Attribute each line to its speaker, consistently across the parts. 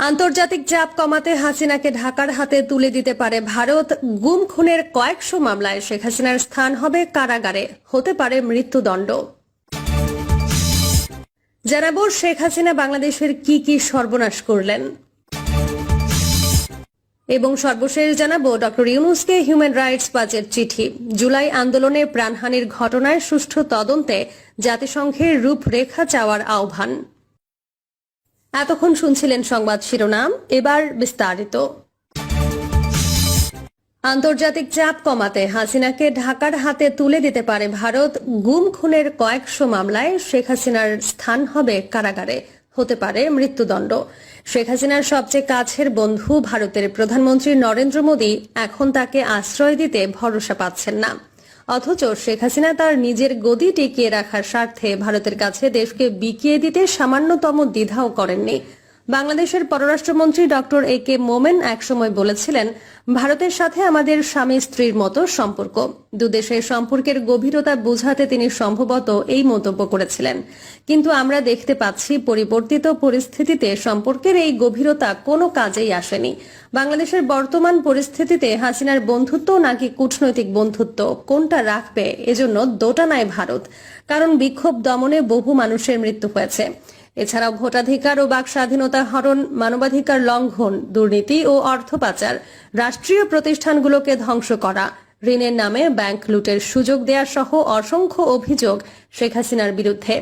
Speaker 1: আন্তর্জাতিক চাপ কমাতে হাসিনাকে ঢাকার হাতে তুলে দিতে পারে ভারত। গুম খুনের কয়েকশো মামলায় শেখ হাসিনার স্থান হবে কারাগারে, হতে পারে মৃত্যুদণ্ড। জানাবো শেখ হাসিনা বাংলাদেশের কি কি সর্বনাশ করলেন, এবং সর্বশেষ জানাবো ডক্টর ইউনূসকে হিউম্যান রাইটস ওয়াচের চিঠি। জুলাই আন্দোলনে প্রাণহানির ঘটনায় সুষ্ঠু তদন্তে জাতিসংঘের রূপরেখা চাওয়ার আহ্বান। এতক্ষণ শুনছিলেন সংবাদ শিরোনাম, এবার বিস্তারিত। আন্তর্জাতিক চাপ কমাতে হাসিনাকে ঢাকার হাতে তুলে দিতে পারে ভারত। গুম খুনের কয়েকশো মামলায় শেখ হাসিনার স্থান হবে কারাগারে, হতে পারে মৃত্যুদণ্ড। শেখ হাসিনার সবচেয়ে কাছের বন্ধু ভারতের প্রধানমন্ত্রী নরেন্দ্র মোদী এখন তাকে আশ্রয় দিতে ভরসা পাচ্ছেন না। অথচ শেখ হাসিনা তার নিজের গদি টিকিয়ে রাখার স্বার্থে ভারতের কাছে দেশকে বিকিয়ে দিতে সামান্যতম দ্বিধাও করেননি। বাংলাদেশের পররাষ্ট্রমন্ত্রী ডক্টর এ কে মোমেন একসময় বলেছিলেন, ভারতের সাথে আমাদের স্বামী স্ত্রীর মতো সম্পর্ক। দুদেশের সম্পর্কের গভীরতা বোঝাতে তিনি সম্ভবত এই মন্তব্য করেছিলেন। কিন্তু আমরা দেখতে পাচ্ছি পরিবর্তিত পরিস্থিতিতে সম্পর্কের এই গভীরতা কোনো কাজেই আসেনি। বাংলাদেশের বর্তমান পরিস্থিতিতে হাসিনার বন্ধুত্ব নাকি কূটনৈতিক বন্ধুত্ব, কোনটা রাখবে এজন্য দোটানায় ভারত। কারণ বিক্ষোভ দমনে বহু মানুষের মৃত্যু হয়েছে। এছাড়াও ভোটাধিকার ও বাক স্বাধীনতা হরণ, মানবাধিকার লঙ্ঘন, দুর্নীতি ও অর্থ পাচার, রাষ্ট্রীয় প্রতিষ্ঠানগুলোকে ধ্বংস করা, ঋণের নামে ব্যাংক লুটের সুযোগ দেয়া সহ অসংখ্য অভিযোগ শেখ হাসিনার বিরুদ্ধে।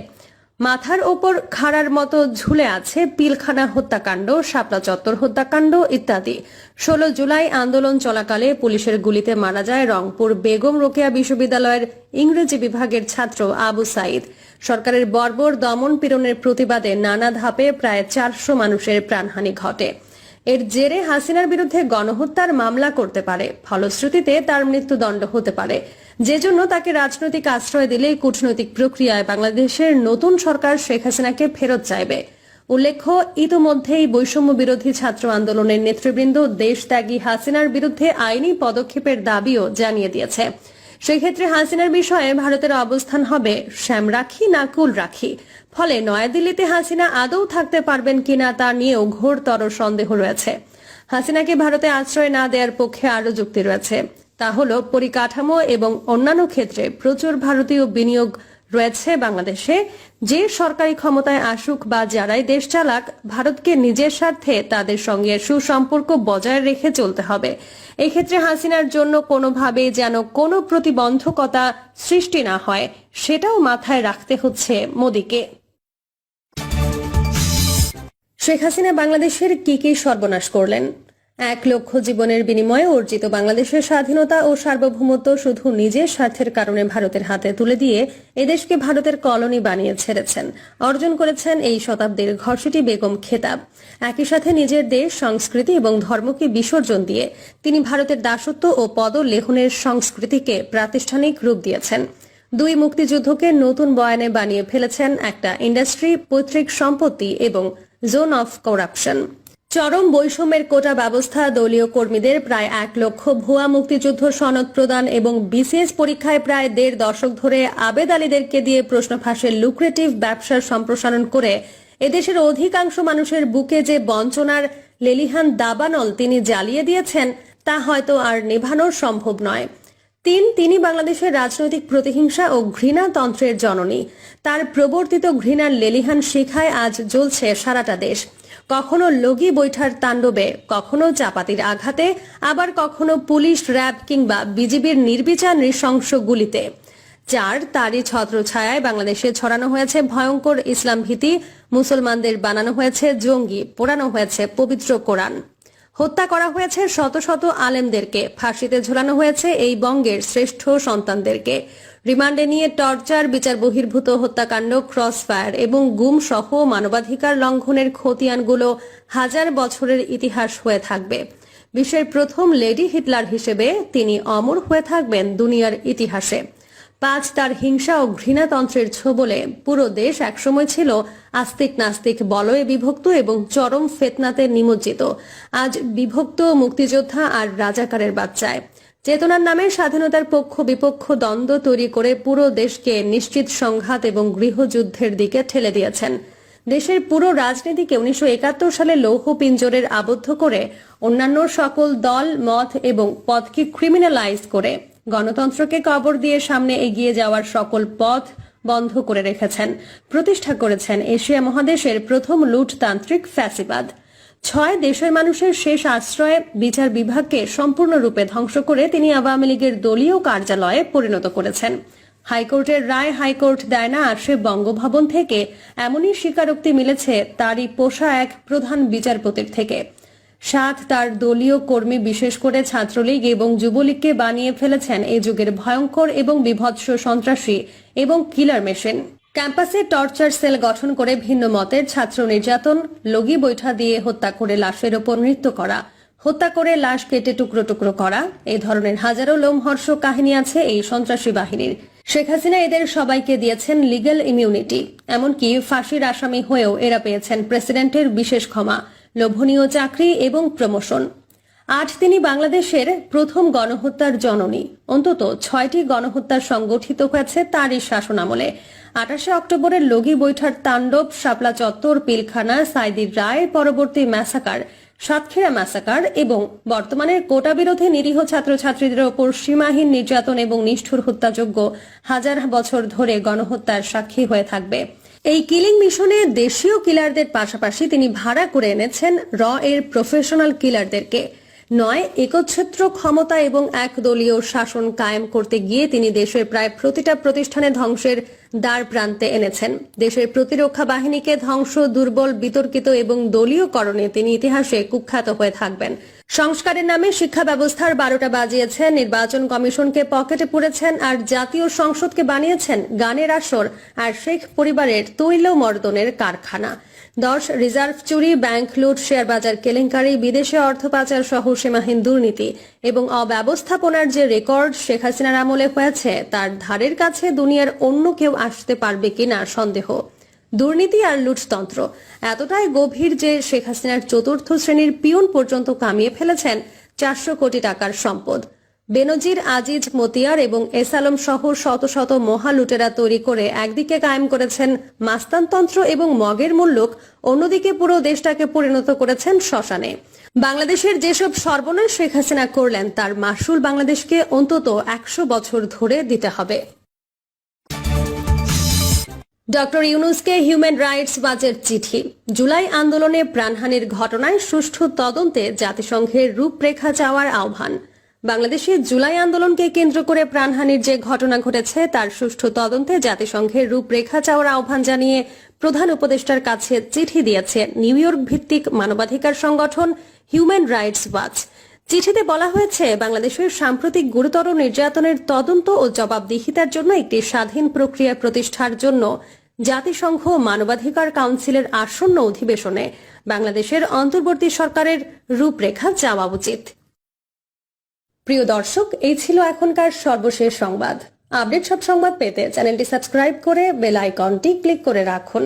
Speaker 1: মাথার ওপর খাড়ার মতো ঝুলে আছে পিলখানা হত্যাকাণ্ড, শাপলা চত্বর হত্যাকাণ্ড ইত্যাদি। 16 জুলাই আন্দোলন চলাকালে পুলিশের গুলিতে মারা যায় রংপুর বেগম রোকেয়া বিশ্ববিদ্যালয়ের ইংরেজি বিভাগের ছাত্র আবু সাইদ। সরকারের বর্বর দমন পীড়নের প্রতিবাদে নানা ধাপে প্রায় 400 মানুষের প্রাণহানি ঘটে। এর জেরে হাসিনার বিরুদ্ধে গণহত্যার মামলা করতে পারে, ফলশ্রুতিতে তার মৃত্যুদণ্ড হতে পারে। যে জন্য তাকে রাজনৈতিক আশ্রয় দিলে কূটনৈতিক প্রক্রিয়ায় বাংলাদেশের নতুন সরকার শেখ হাসিনাকে ফেরত চাইবে। উল্লেখ্য, ইতোমধ্যেই বৈষম্য বিরোধী ছাত্র আন্দোলনের নেতৃবৃন্দ দেশত্যাগী হাসিনার বিরুদ্ধে আইনি পদক্ষেপের দাবিও জানিয়ে দিয়েছে। সেক্ষেত্রে হাসিনার বিষয়ে ভারতের অবস্থান হবে শ্যাম রাখি না কুল রাখি। ফলে নয়াদিল্লিতে হাসিনা আদৌ থাকতে পারবেন কিনা তা নিয়েও ঘোরতর সন্দেহ রয়েছে। হাসিনাকে ভারতে আশ্রয় না দেওয়ার পক্ষে আরও যুক্তি রয়েছে। তা হল পরিকাঠামো এবং অন্যান্য ক্ষেত্রে প্রচুর ভারতীয় বিনিয়োগ রয়েছে বাংলাদেশে। যে সরকারি ক্ষমতায় আসুক বা যারাই দেশ চালাক, ভারতকে নিজের স্বার্থে তাদের সঙ্গে সুসম্পর্ক বজায় রেখে চলতে হবে। এক্ষেত্রে হাসিনার জন্য কোনোভাবেই যেন কোনো প্রতিবন্ধকতা সৃষ্টি না হয়, সেটাও মাথায় রাখতে হচ্ছে মোদীকে। শেখ হাসিনা বাংলাদেশের কি কি সর্বনাশ করলেন। 1 লক্ষ জীবনের বিনিময়ে অর্জিত বাংলাদেশের স্বাধীনতা ও সার্বভৌমত্ব শুধু নিজের স্বার্থের কারণে ভারতের হাতে তুলে দিয়ে এদেশকে ভারতের কলোনি বানিয়ে ছেড়েছেন। অর্জন করেছেন এই শতাব্দীর ঘসেটি বেগম খেতাব। একই সাথে নিজের দেশ, সংস্কৃতি এবং ধর্মকে বিসর্জন দিয়ে তিনি ভারতের দাসত্ব ও পদলেহনের সংস্কৃতিকে প্রাতিষ্ঠানিক রূপ দিয়েছেন। 2 মুক্তিযুদ্ধকে নতুন বয়ানে বানিয়ে ফেলেছেন একটা ইন্ডাস্ট্রি, পৈতৃক সম্পত্তি এবং জোন অফ করাপশন। চরম বৈষম্যের কোটা ব্যবস্থা, দলীয় কর্মীদের প্রায় 1 লক্ষ ভুয়া মুক্তিযুদ্ধ সনদ প্রদান এবং বিসিএস পরীক্ষায় প্রায় 1.5 দশক ধরে আবেদ আলীদেরকে দিয়ে প্রশ্ন ফাঁসের লুক্রেটিভ ব্যবসার সম্প্রসারণ করে এদেশের অধিকাংশ মানুষের বুকে যে বঞ্চনার লেলিহান দাবানল তিনি জ্বালিয়ে দিয়েছেন, তা হয়তো আর নেভানো সম্ভব নয়। তিনি বাংলাদেশের রাজনৈতিক প্রতিহিংসা ও ঘৃণাতন্ত্রের জননী। তার প্রবর্তিত ঘৃণার লেলিহান শিখায় আজ জ্বলছে সারাটা দেশ। কখনো লগি বৈঠার তাণ্ডবে, কখনো চাপাতির আঘাতে, আবার কখনো পুলিশ, র্যাব কিংবা বিজিবির নির্বিচার নৃশংস গুলিতে। তারই ছত্রছায়ায় বাংলাদেশে ছড়ানো হয়েছে ভয়ঙ্কর ইসলাম ভীতি, মুসলমানদের বানানো হয়েছে জঙ্গি, পোড়ানো হয়েছে পবিত্র কোরআন, হত্যা করা হয়েছে শত শত আলেমদেরকে, ফাঁসিতে ঝোলানো হয়েছে এই বঙ্গের শ্রেষ্ঠ সন্তানদেরকে। রিমান্ডে নিয়ে টর্চার, বিচার বহির্ভূত হত্যাকাণ্ড, ক্রসফায়ার এবং গুম সহ মানবাধিকার লঙ্ঘনের খতিয়ানগুলো হাজার বছরের ইতিহাস হয়ে থাকবে। বিশ্বের প্রথম লেডি হিটলার হিসেবে তিনি অমর হয়ে থাকবেন দুনিয়ার ইতিহাসে। 5 তার হিংসা ও ঘৃণাতন্ত্রের ছোবলে পুরো দেশ একসময় ছিল আস্তিক নাস্তিক বলয়ে বিভক্ত এবং চরম ফেতনাতে নিমজ্জিত। আজ বিভক্ত মুক্তিযোদ্ধা আর রাজাকারের বাচ্চায় চেতনার নামে স্বাধীনতার পক্ষ বিপক্ষ দ্বন্দ্ব তৈরি করে পুরো দেশকে নিশ্চিত সংঘাত এবং গৃহযুদ্ধের দিকে ঠেলে দিয়েছেন। দেশের পুরো রাজনীতিকে 1971 সালে লৌহ পিঞ্জরের আবদ্ধ করে অন্যান্য সকল দল, মত এবং পথকে ক্রিমিনালাইজ করে গণতন্ত্রকে কবর দিয়ে সামনে এগিয়ে যাওয়ার সকল পথ বন্ধ করে রেখেছেন, প্রতিষ্ঠা করেছেন এশিয়া মহাদেশের প্রথম লুটতান্ত্রিক ফ্যাসিবাদ। 6 দেশের মানুষের শেষ আশ্রয়ে বিচার বিভাগকে সম্পূর্ণরূপে ধ্বংস করে তিনি আওয়ামী লীগের দলীয় কার্যালয়ে পরিণত করেছেন। হাইকোর্টের রায় হাইকোর্ট দেয় না আসে বঙ্গভবন থেকে, এমনই স্বীকারোক্তি মিলেছে তারই পোষা এক প্রধান বিচারপতির থেকে। 7 তার দলীয় কর্মী, বিশেষ করে ছাত্রলীগ এবং যুবলীগকে বানিয়ে ফেলেছেন এই যুগের ভয়ঙ্কর এবং বিভৎস সন্ত্রাসী এবং কিলার মেশিন। ক্যাম্পাসে টর্চার সেল গঠন করে ভিন্ন মতের ছাত্র নির্যাতন, লগি বৈঠা দিয়ে হত্যা করে লাশের ওপর নৃত্য করা, হত্যা করে লাশ কেটে টুকরো টুকরো করা, এই ধরনের হাজারো লোমহর্ষক কাহিনী আছে এই সন্ত্রাসী বাহিনীর। শেখ হাসিনা এদের সবাইকে দিয়েছেন লিগ্যাল ইমিউনিটি, এমনকি ফাঁসির আসামি হয়েও এরা পেয়েছেন প্রেসিডেন্টের বিশেষ ক্ষমা, লোভনীয় চাকরি এবং প্রমোশন। আজ তিনি বাংলাদেশের প্রথম গণহত্যার জননী। অন্তত 6টি গণহত্যা সংগঠিত হয়েছে তারই শাসনামলে। 28 অক্টোবরের লগি বৈঠার তাণ্ডব, শাপলা চত্বর, পিলখানা, সাইদির রায় পরবর্তী ম্যাসাকার, সাতক্ষীরা ম্যাসাকার এবং বর্তমানের কোটা বিরোধী নিরীহ ছাত্রছাত্রীদের ওপর সীমাহীন নির্যাতন এবং নিষ্ঠুর হত্যাযজ্ঞ হাজার বছর ধরে গণহত্যার সাক্ষী হয়ে থাকবে। এই কিলিং মিশনে দেশীয় কিলারদের পাশাপাশি তিনি ভাড়া করে এনেছেন র এর প্রফেশনাল কিলারদেরকে। নয় একচ্ছত্র ক্ষমতা এবং একদলীয় শাসন কায়েম করতে গিয়ে তিনি দেশের প্রায় প্রতিটা প্রতিষ্ঠানে ধ্বংসের দ্বার প্রান্তে এনেছেন। দেশের প্রতিরক্ষা বাহিনীকে ধ্বংস, দুর্বল, বিতর্কিত এবং দলীয়করণে তিনি ইতিহাসে কুখ্যাত হয়ে থাকবেন। সংস্কারের নামে শিক্ষা ব্যবস্থার 12টা বাজিয়েছেন, নির্বাচন কমিশনকে পকেটে পুরেছেন, আর জাতীয় সংসদকে বানিয়েছেন গানের আসর আর শেখ পরিবারের তৈল মর্দনের কারখানা। 10 রিজার্ভ চুরি, ব্যাংক লুট, শেয়ার বাজার কেলেঙ্কারি, বিদেশে অর্থ পাচার সহ সীমাহীন দুর্নীতি এবং অব্যবস্থাপনার যে রেকর্ড শেখ হাসিনার আমলে হয়েছে তার ধারের কাছে দুনিয়ার অন্য কেউ আসতে পারবে কিনা সন্দেহ। দুর্নীতি আর লুটতন্ত্র এতটাই গভীর যে শেখ হাসিনার 4র্থ শ্রেণীর পিয়ন পর্যন্ত কামিয়ে ফেলেছেন 400 কোটি টাকার সম্পদ। বেনজির, আজিজ, মতিয়ার এবং এস আলম সহ শত শত মহা লুটেরা তৈরি করে একদিকে কায়েম করেছেন মাস্তানতন্ত্র এবং মগের মুল্লুক, অন্যদিকে পুরো দেশটাকে পরিণত করেছেন শ্মশানে। বাংলাদেশের যেসব সর্বনাশ শেখ হাসিনা করলেন তার মাসুল বাংলাদেশকে অন্তত 100 বছর ধরে দিতে হবে। ডক্টর ইউনূসকে হিউম্যান রাইটস ওয়াচের চিঠি। জুলাই আন্দোলনে প্রাণহানির ঘটনায় সুষ্ঠু তদন্তে জাতিসংঘের রূপরেখা চাওয়ার আহ্বান। বাংলাদেশে জুলাই আন্দোলনকে কেন্দ্র করে প্রাণহানির যে ঘটনা ঘটেছে তার সুষ্ঠু তদন্তে জাতিসংঘের রূপরেখা চাওয়ার আহ্বান জানিয়ে প্রধান উপদেষ্টার কাছে চিঠি দিয়েছে নিউ ইয়র্ক ভিত্তিক মানবাধিকার সংগঠন হিউম্যান রাইটস ওয়াচ। চিঠিতে বলা হয়েছে, বাংলাদেশের সাম্প্রতিক গুরুতর নির্যাতনের তদন্ত ও জবাবদিহিতার জন্য একটি স্বাধীন প্রক্রিয়া প্রতিষ্ঠার জন্য জাতিসংঘ মানবাধিকার কাউন্সিলের আসন্ন অধিবেশনে বাংলাদেশের অন্তর্বর্তী সরকারের রূপরেখা চাওয়া উচিত। প্রিয় দর্শক, এই ছিল এখনকার সর্বশেষ সংবাদ। আপডেট সব সংবাদ পেতে চ্যানেলটি সাবস্ক্রাইব করে বেল আইকনটি ক্লিক করে রাখুন।